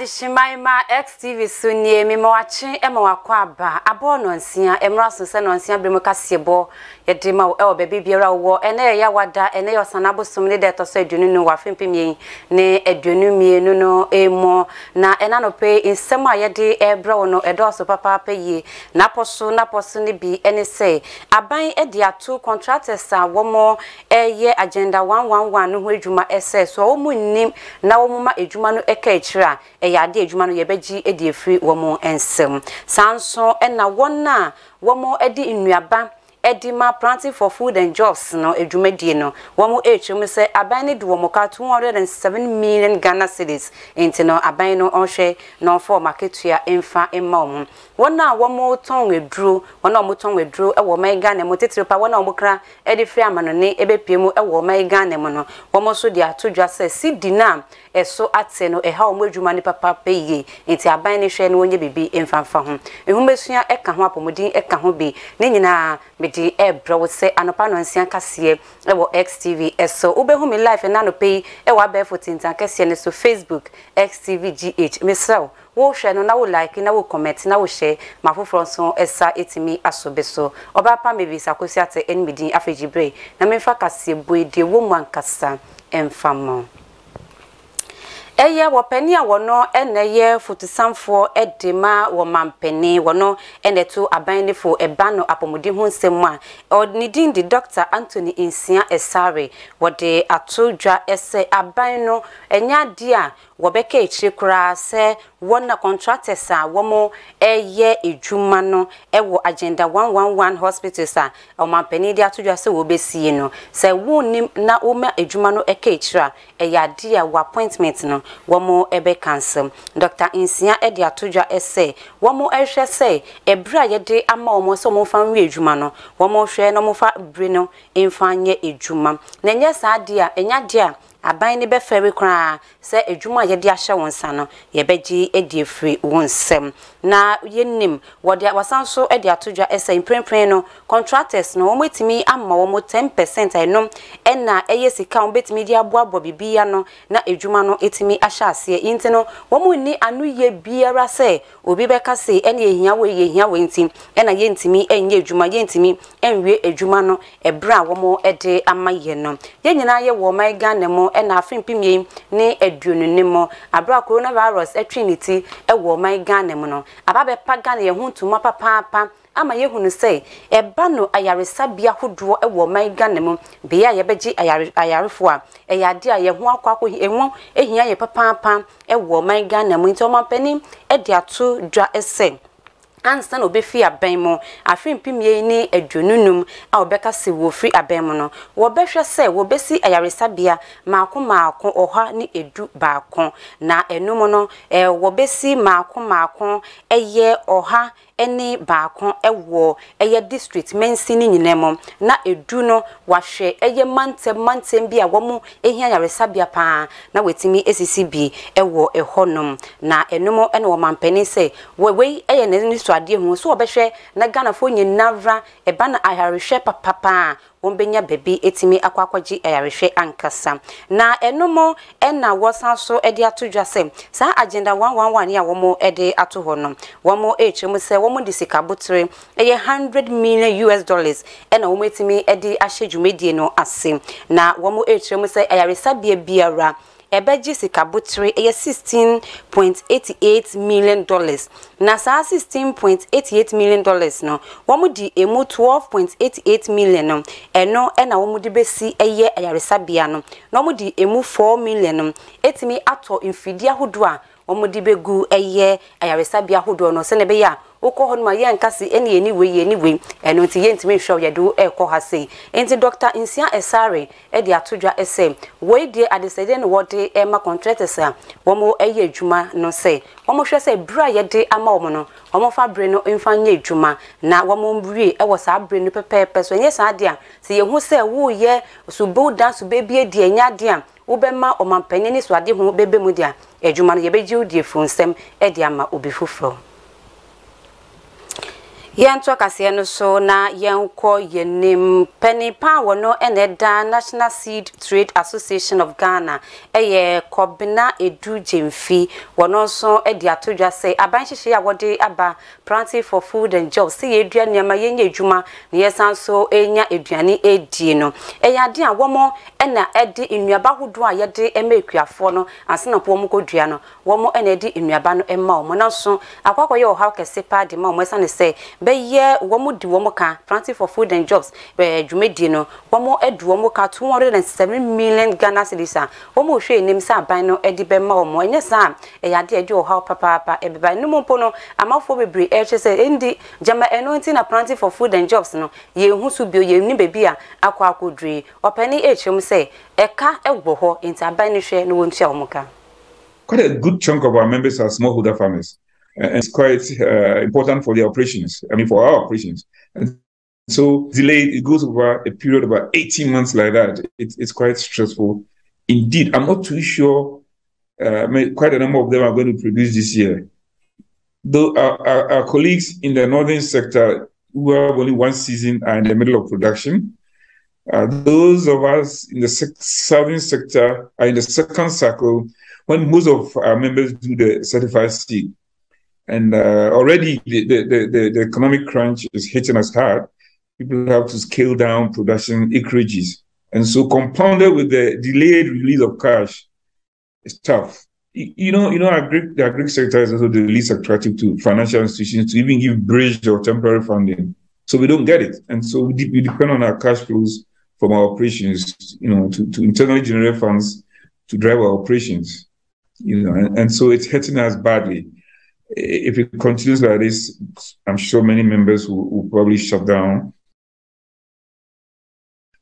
Adishimaima XTV sunye mimawachi ema wakwaba abo nonsia emra so se nonsia bremu kasebo yedima wo bebe biara wo ene ya wada ene yo sanabo sumne de to so adunu no wafempemie ne adunu mienu no emo na ena no pe insem a yede ebra wo no edoso papa paye na poso ne bi ene se aban ede ato contractors a wo mo eye agenda 111 no ho adwuma ese so wo mu nim na wo ma adwuma no eka ekira eyade adwuma no yebeji edi efri wo mo ensem sanso ena wona wo mo edi nnuaba Edima planting for food and jobs no edwumadie no womo ehwem se aban ne do moka 207 million Ghana cedis enti no aban no onhwe no for market ya emfa emma wona womo ton eduro wona womo ton eduro e wo man Ghana mo tetire pa wona womo kra edi free amano ne ebepiemu e wo man Ghana mo no womo so dia todwa se sidina eso ate no ha womo adwuma ne papa peye enti aban ne hwe no wonye bibi emfa ho ehumesua eka ho apomodin eka ho bi ne nyina di ebra wo se anopa no nsia kase e wo XTV eso ubehu me live na no pay e wa be fotintan kase ne so Facebook XTV GH mesraw wo hwe no na wo like na wo comment na wo share mafoforo so esa etimi asobeso oba pa me visa kosi ate enmidin afejibre na memfa kase boede wo mu ankasa emfamo Eye wopani a wono eneye futusamfo edema wo mampeni wono eneto abanefo ebano apomodi hu nsem a odnidin di Dr. Anthony Insia Esare wode atodwa ese aban no enya di a wobeka echi kura se wona contractors a womo eye edwuma no ewo agenda 111 hospitals a o mampeni di atodwa se wobesie no se wonim na woma edwuma no eka echira eyade a appointment no womo ebe cancel Dr. Insia edi atodwa ese womo ehwe se ebra yede ama womo so mo fan wi edwuma no womo hwe no mo fa bre no emfanye edwuma na nya sa ade a enya de a aban ne be fere kra se edwuma yede ahye wonsa no ye beji edi efri wonsem na yenim wode wasanso edi atodwa ese imprempren no contractors no womo etimi ama womo 10% enom ena eye sika womo betimi di aboabo bibia no na edwuma no etimi ahye ase inti no womo ni anu ye biara se obi beka se ene ehia we ntim ena ye ntimi enye edwuma ye ntimi enwe edwuma no ebra womo ede amaye no ye nyina ye wo man Ghana mo ena afimpimie ne aduonu ne mo abra coronavirus etwiniti e wo man Ghana mo no ababe pa Ghana ye huntuma papa ama yehunu se eba no ayaresa bia hodo e wo man Ghana mo bia ye beji ayarefo a eyade a ye ho akwako enwo ehia ye papa e wo man Ghana mo nti o mampani e de ato dwa ese ansa no befi aban mo afimpimie ni adwonunum a obeka se wo free aban mo no wo behwe se wo besi ayaresabia maako oha ni edu baako na enum no wo besi maako eye oha eni baako ewo eye district mensi ni nyinemo na edu no wahwe eye mantem bia womu ehia yaresabia pa na wetimi esisi bi ewo ehonom na enum ene wo mampeni se we eye ne ade hu so obehwe na Ghana fo nyinavra eba na ayarehwe papa wombenya bebe etimi akwakwaji ayarehwe ankasa na enomo ena wosanso ede atodwa se sa agenda 111 ya womo ede ato hono womo ehwem se womo disikabotre eye $100 million ena womo etimi ede ahyedwumedie no ase na womo ehwem se ayaresabia biara ebeji sikabotre eye $16.88 million na sa $16.88 million no womu di emu $12.88 million no eno ena womu di besi eye ayaresabia no na womu di emu $4 million no etimi ato infidia hodo a womu di begu eye ayaresabia hodo no se ne be ya uko ma ye nkasi eni anyway eno nti ye ntimi hwe yedo ekọ ha sei enti Dr. Insia Esare e di atodwa ese we die adesede no wode ema contractors a womo eye adwuma no se womo hwe se bra yede ama womo no womo fa bre no mfanye adwuma na womo mbrie e wo sa bre no pepepe so enye sa de a se ye hu se wo ye subo dan so bebie die nya de a wo be ma omampanye ni so ade hu bebe mu de a adwuma no ye beji odi efunsem e de ama obi fufuro Yanto kase no so na yenko yenim penny power no eneda National Seed Trade Association of Ghana eye kobina edu jemfi wono so edi atodwa say abanhihye ya wode aba planting for food and jobs say edua niama yenya edwuma na yesan so enya eduane edi no eyade a womo ena edi enuaba hodo a yede emekuafo no ansena po mo kodua no womo ena edi enuaba no emma omo na so akwakoye o how kese pa de ma omo esa ne say beye womo di womo ka planting for food and jobs dwumedi no womo edu womo ka 207 million Ghana cedis a womo hwe enim sa aban no edi be ma womo enye sa eyade edi o how papa ebeba no mpo no amafo bebre say endi jama eno na planting for food and jobs no ye hu su bio ye ni bebi a akwa akodri opani echem say eka egbo ho inti aban ni hwe no wontua womo ka. Quite a good chunk of our members are smallholder farmers. And it's quite important for their operations. I mean, for our operations. And so delayed, it goes over a period of about 18 months like that. It's quite stressful. Indeed, I'm not too sure quite a number of them are going to produce this year. Though our colleagues in the northern sector who have only one season are in the middle of production. Those of us in the southern sector are in the second cycle when most of our members do the certified seed. And already the economic crunch is hitting us hard. People have to scale down production acreages. And so compounded with the delayed release of cash, it's tough. The agri sector is also the least attractive to financial institutions to even give bridge or temporary funding. So we don't get it. And so we depend on our cash flows from our operations, to internally generate funds to drive our operations. And so it's hurting us badly. If it continues like this, I'm sure many members will probably shut down.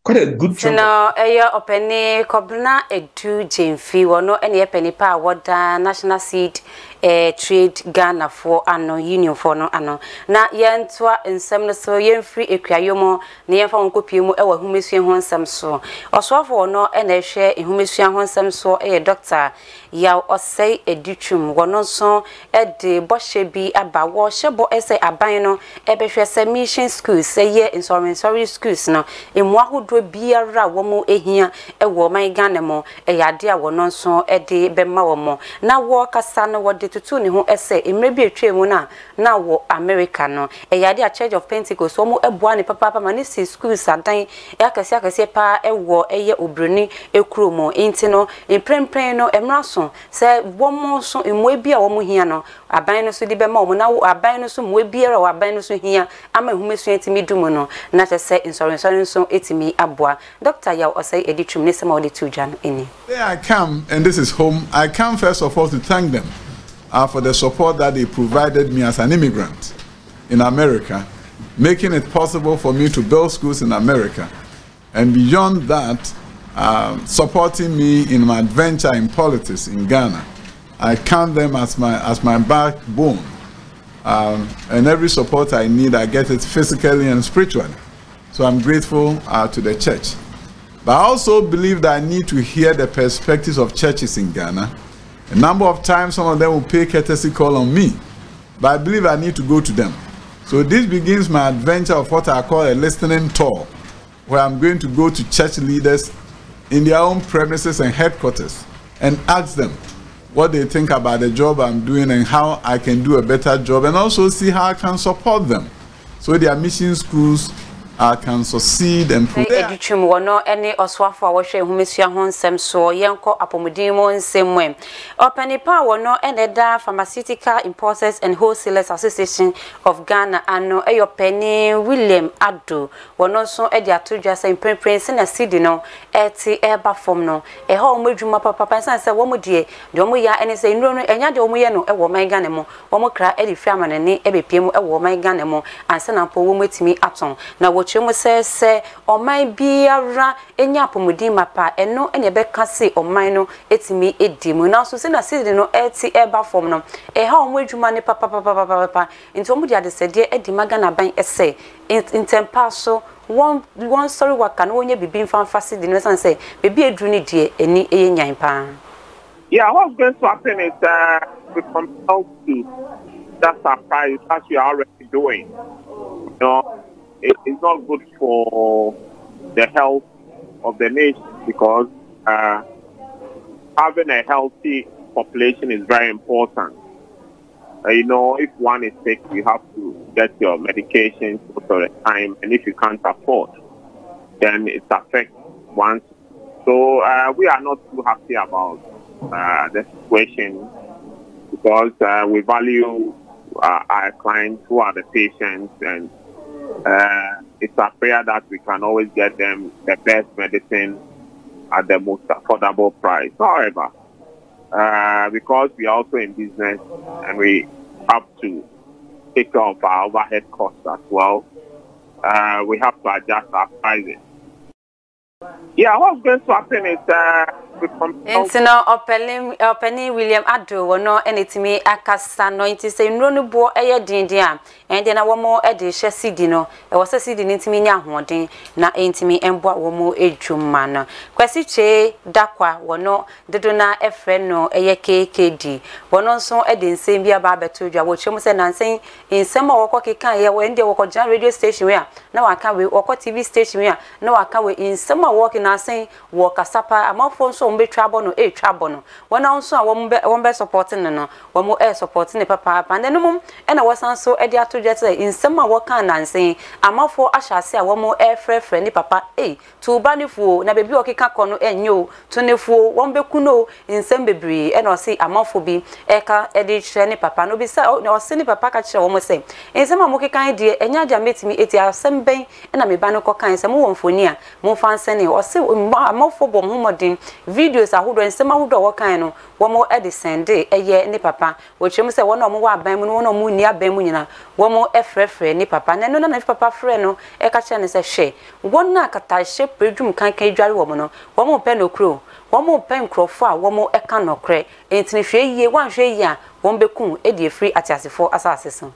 Quite a good chunk. No, openi kobna edu jemfi wono ene penny pa woda National Seed Trade Ghana for ano union for no ano na yentoa nsem no so yemfri ekwayomo na yemfa wonkopiemu ewa humesua ho nsem so osofo no ene hwe humesua ho nsem so doctor ya osei editwum wono so de bohye bi aba wo hyebo ese aban no ebehwe se mission schools ye insolvency schools no emu ahodo biara womo ehia ewo man Ghana mo eyade a wono so de bema womo na wo kasa no wode tutu ne ho ese emre bi etwemu na wo America no eyade a Church of Pentecost womo eboa ne papa ma ne schools adan akase pa ewo eye obroni ekromo enti no emprempren no emraso se womo so emu bi a womo hia no aban no so di bema womo na aban no so mu biara wo aban no so hia ama humesu entimi dumu no na se insurance so etimi aboa Dr. Yaw Osei Editwum ne sema wode tuja no eni. I come, and this is home. I come first of all to thank them for the support that they provided me as an immigrant in America, making it possible for me to build schools in America. And beyond that, supporting me in my adventure in politics in Ghana. I count them as my backbone. And every support I need, I get it physically and spiritually. So I'm grateful to the church. But I also believe that I need to hear the perspectives of churches in Ghana. A number of times, some of them will pay courtesy call on me. But I believe I need to go to them. So this begins my adventure of what I call a listening tour, where I'm going to go to church leaders in their own premises and headquarters and ask them what they think about the job I'm doing and how I can do a better job, and also see how I can support them so their mission schools can succeed and Editwum wono ene oswafo a wo hwe humesua ho nsem so yenko apomudin mo nsemwe openipa wono ene da Pharmaceutical Importers and Wholesalers Association of Ghana ano eyopeni William Ado wono so edi atodwa say prince na seed no eti eba form no ha omedwuma papa san say wo modie de omo ya ene say nro no enya de omo ye no ewo man Ghana mo wo kra edi fi amanene ebepiem ewo man Ghana mo ansa na po wo metimi aton na chemu se oman biara enya apomudin mapa eno ene be kase oman no etimi edimu na so se na seed no eti eba form no ha omo adwuma ne papa nti omo dia de sede edima Ghana ban ese intempa so one sorry waka no onye bibi mfa seed no san say bibi edru ne die eni eyenyan pa. Yeah, what's going to happen is we compel to that surprise as we are already doing. It's not good for the health of the nation because having a healthy population is very important. If one is sick, you have to get your medication most of the time, and if you can't afford, then it affects one. So we are not too happy about the situation because we value our clients who are the patients, and it's a prayer that we can always get them the best medicine at the most affordable price. However, because we are also in business and we have to take care of our overhead costs as well, we have to adjust our prices. Yeah, what's going to happen is opening William Ado wono enetimi akasa no nti se nro no bo eye dindin a ende na wo mo ede hye sidi no e wo se sidi ntimi nya hoden na entimi emboa wo mo edwuma no kwasi che dakwa wono dedo na efre no eye KKD wono nso ede nsem bia ba beto dwa wo chemu se nansen nsem a wokọ kekan ye wo ende wokọ jan radio station we a na waka we wokọ TV station we a na waka we nsem a woki na sen wo kasapa amafo nso mbe twabo no twabo no wona nso a wo mbe supporting no wo mo supporting ne papa and then mum e na wosan so e de atodwa say nsem a wokan nansen amafo ahyase a wo mo frefre ne papa to banifuo na bebi okeka kono enyo to nefuo wo mbe kuno nsem bebri e na o say amafo bi ka e de hye ne papa no bi say o se ne papa ka kire wo mo say nsem a mo kekan de enya ja metimi eti asem ben e na me ba no kokan nsem wo mfoni a mo fansene o say amafo bom homodin videos ahodo nsem ahodo wokan no wo mo e de sende eye ne papa wo chemu se wo na mo wa ban mu no wo na mo ni aban mu nyina wo mo frefre ne papa na no na papa frɛ no e ka kire ne se hwe wo na kata hye predwum kankan dware wo mo no wo mo pe no kro wo mo pe nkrofo a wo mo e ka no kre entini hwe yie wan hwe yie a wo mbekun e de free atiasefo asase so.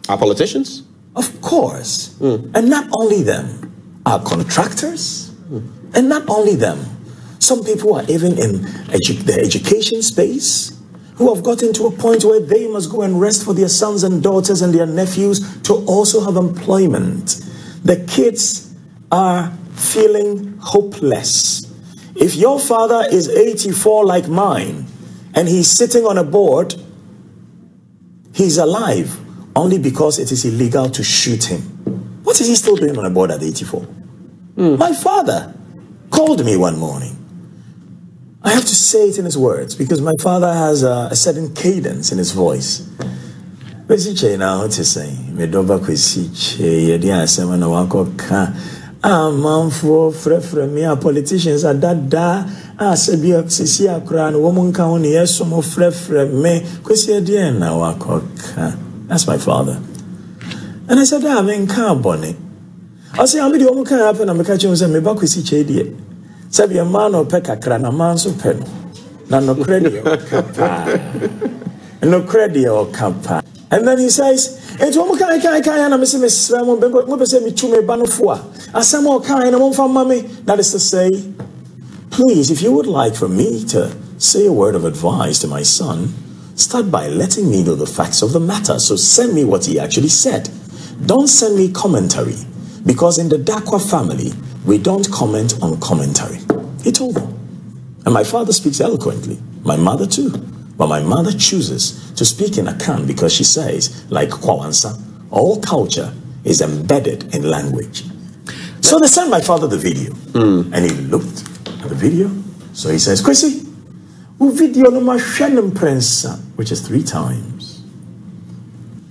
Our politicians? Of course. And not only them, our contractors. And not only them, some people are even in the education space who have gotten to a point where they must go and rest for their sons and daughters and their nephews to also have employment. The kids are feeling hopeless. If your father is 84 like mine and he's sitting on a board, he's alive only because it is illegal to shoot him. What is he still doing on a board at 84? My father called me one morning. I have to say it in his words because my father has a certain cadence in his voice. Kwesiche na what is saying? Me doba kwesiche yedi asema na wako ka manfo frefre me a politicians adada asebi sisi akra no womun ka ho ne yesomo frefre me kwesi yedi na wako ka. That's my father. And I said, I mean ka bone. I say I'm the woman can happen and me catch him say me ba kwesiche die. Sabi a man or peck a cran a man so pen. No credit or kappa. No credit or kappa. And then he says, it's one kind and I'm missing Miss Ramon Bengo, say me to me banofua. As some more kind of one from mommy. That is to say, please, if you would like for me to say a word of advice to my son, start by letting me know the facts of the matter. So send me what he actually said. Don't send me commentary. Because in the Dakwa family, we don't comment on commentary. He told them. And my father speaks eloquently. My mother too. But my mother chooses to speak in Akan because she says, like Kwawansa, all culture is embedded in language. So they sent my father the video. And he looked at the video. So he says, Kwesi, video no ma hwenem prensa, which is 3 times.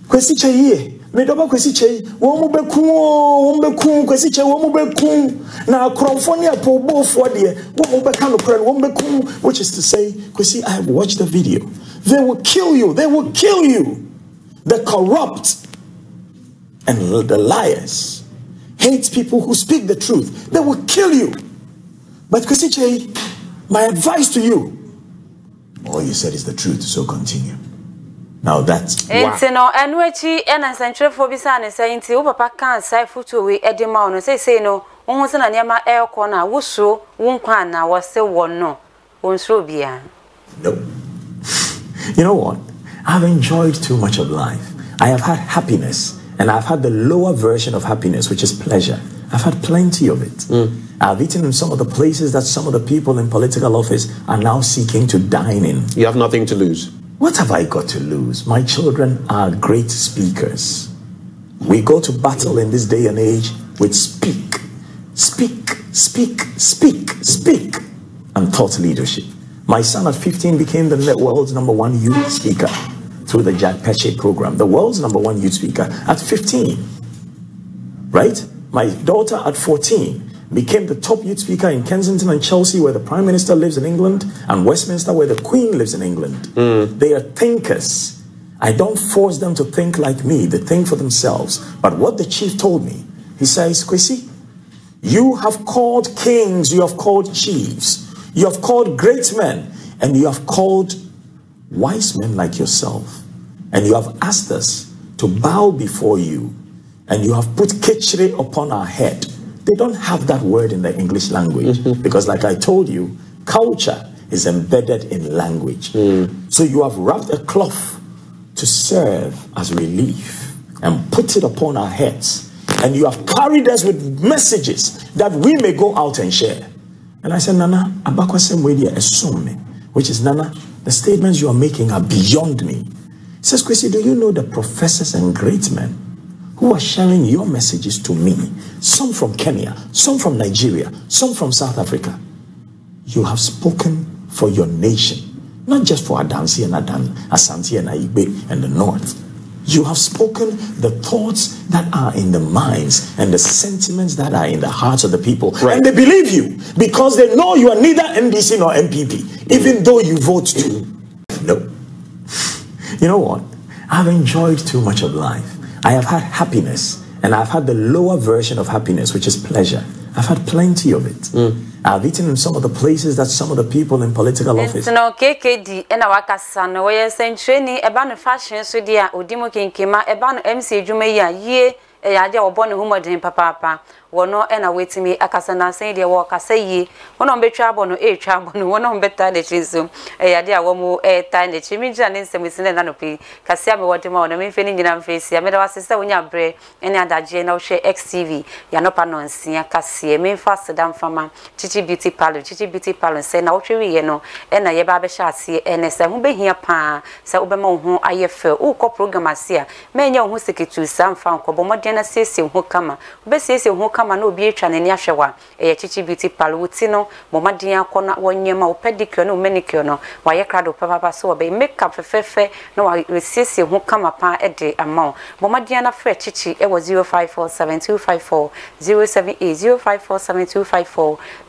Kwesi chaye. Me doba kwesi chei wo mo beku kwesi chei wo mo beku na kromfonia po bofo de wo mo beka no kra wo mo beku, which is to say, kwesi, I have watched the video. They will kill you. The corrupt and the liars hate people who speak the truth. They will kill you. But kwesi chei, my advice to you, all you said is the truth, so continue. Now that's wow. No, and wechi ena central for bisa ne say nti wo papa kan sai photo we edema no say no won se na niam e ko na wo so wo nkwa na wo se wo no won so bia. No. You know what? I've enjoyed too much of life. I have had happiness And I've had the lower version of happiness, which is pleasure. I've had plenty of it. I've eaten in some of the places that some of the people in political office are now seeking to dine in. You have nothing to lose. What have I got to lose? My children are great speakers. We go to battle in this day and age with speak, and thought leadership. My son at 15 became the world's #1 youth speaker through the Jack Pesce program. The world's #1 youth speaker at 15, right? My daughter at 14 became the top youth speaker in Kensington and Chelsea, where the Prime Minister lives in England, and Westminster, where the Queen lives in England. They are thinkers. I don't force them to think like me. They think for themselves. But what the chief told me, he says, Kwesi, you have called kings, you have called chiefs, you have called great men, and you have called wise men like yourself. And you have asked us to bow before you, and you have put Kechre upon our head. They don't have that word in the English language, because like I told you, culture is embedded in language. So you have wrapped a cloth to serve as relief and put it upon our heads, and you have carried us with messages that we may go out and share. And I said, Nana, which is, Nana, the statements you are making are beyond me. He says, Kwesi, do you know the professors and great men who are sharing your messages to me? Some from Kenya, some from Nigeria, some from South Africa. You have spoken for your nation, not just for Adansi and Asante and Igbe and the North. You have spoken the thoughts that are in the minds and the sentiments that are in the hearts of the people. Right. And they believe you because they know you are neither NDC nor MPP, even though you vote to. No. You know what? I've enjoyed too much of life. I have had happiness, and I've had the lower version of happiness, which is pleasure. I've had plenty of it. I've eaten in some of the places that some of the people in political office. No KKD and our Wakasano, where training about fashion, so dear, Udimo Kinkima, about MC Jumeya, ye, a idea of born human papa. Wono ena weti me akasana sen de wo kasayi wono mbetwa abo no etwa abo no wono mbeta de chinso yade a wo mu ta de chimi gina ne nsem sine na no pe kasia me wode ma wono me mfeni gina mfesi ya me da wasese wonya bre ene adaje na wo hwe XTV ya no pa no nsia kasia me mfa sedam fama chichi beauty parlor se na wo hwe ye no ena ye ba be sha ase ene se hu behia pa se wo be ma hu ayefe wo ko program ase a me nya hu seketu sam fa nkobo modern na sese hu kama wo be sese hu kama no bi etwa ne ahwewa chichi beauty parlor wuti no momaden akona wonyema wo pedicure no manicure no wa ye krado papa so be makeup fefefe no wa resese hu kama pa ede amount momaden na frɛ chichi e wo 0547254078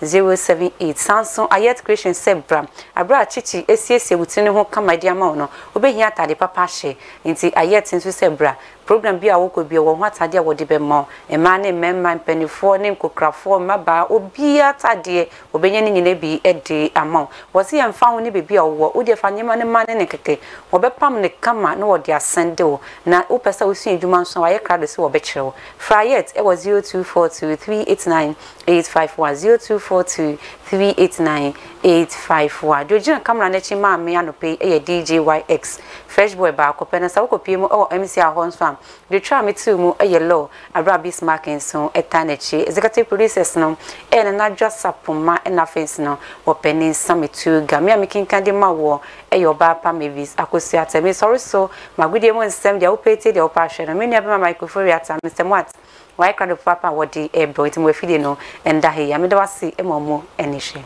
0547254078 Samsung Ayet Creation Sebra abra chichi esiese wuti ne hu kama de amount no obehia atade papa hye nti Ayet nso Sebra program bi a wo ko bi wo ho atade a wo de be mo e ma ne memma mpanifo ne nkokrafo maba obi atade obenya ne nyine bi ede amount wo se yemfa ho ne bebi a wo de fa nyema ne ma ne keke wo be pam ne kama na wo de asende wo na wo pesa wo su edwuma nso wa ye krado se wo be kyerewo Frayet e wo 0242389851 0242389851 dojina kamera na chi ma me anope e DJYX fresh boy ba ko pena sa wo ko pie mo o MC a hon so the try me too mu yellow Arabis marking so etanechi executive producers no and na just sapoma and face no opening summit to gamia making candy ma wo eyoba pa mavis akosi atemi sorry so magudie mo nsem dia opete dia opahwe no me nua be ma microphone ata Mr. Mwat why kind of papa wodi ebro it mo fide no enda he ya me da wase emomo enishe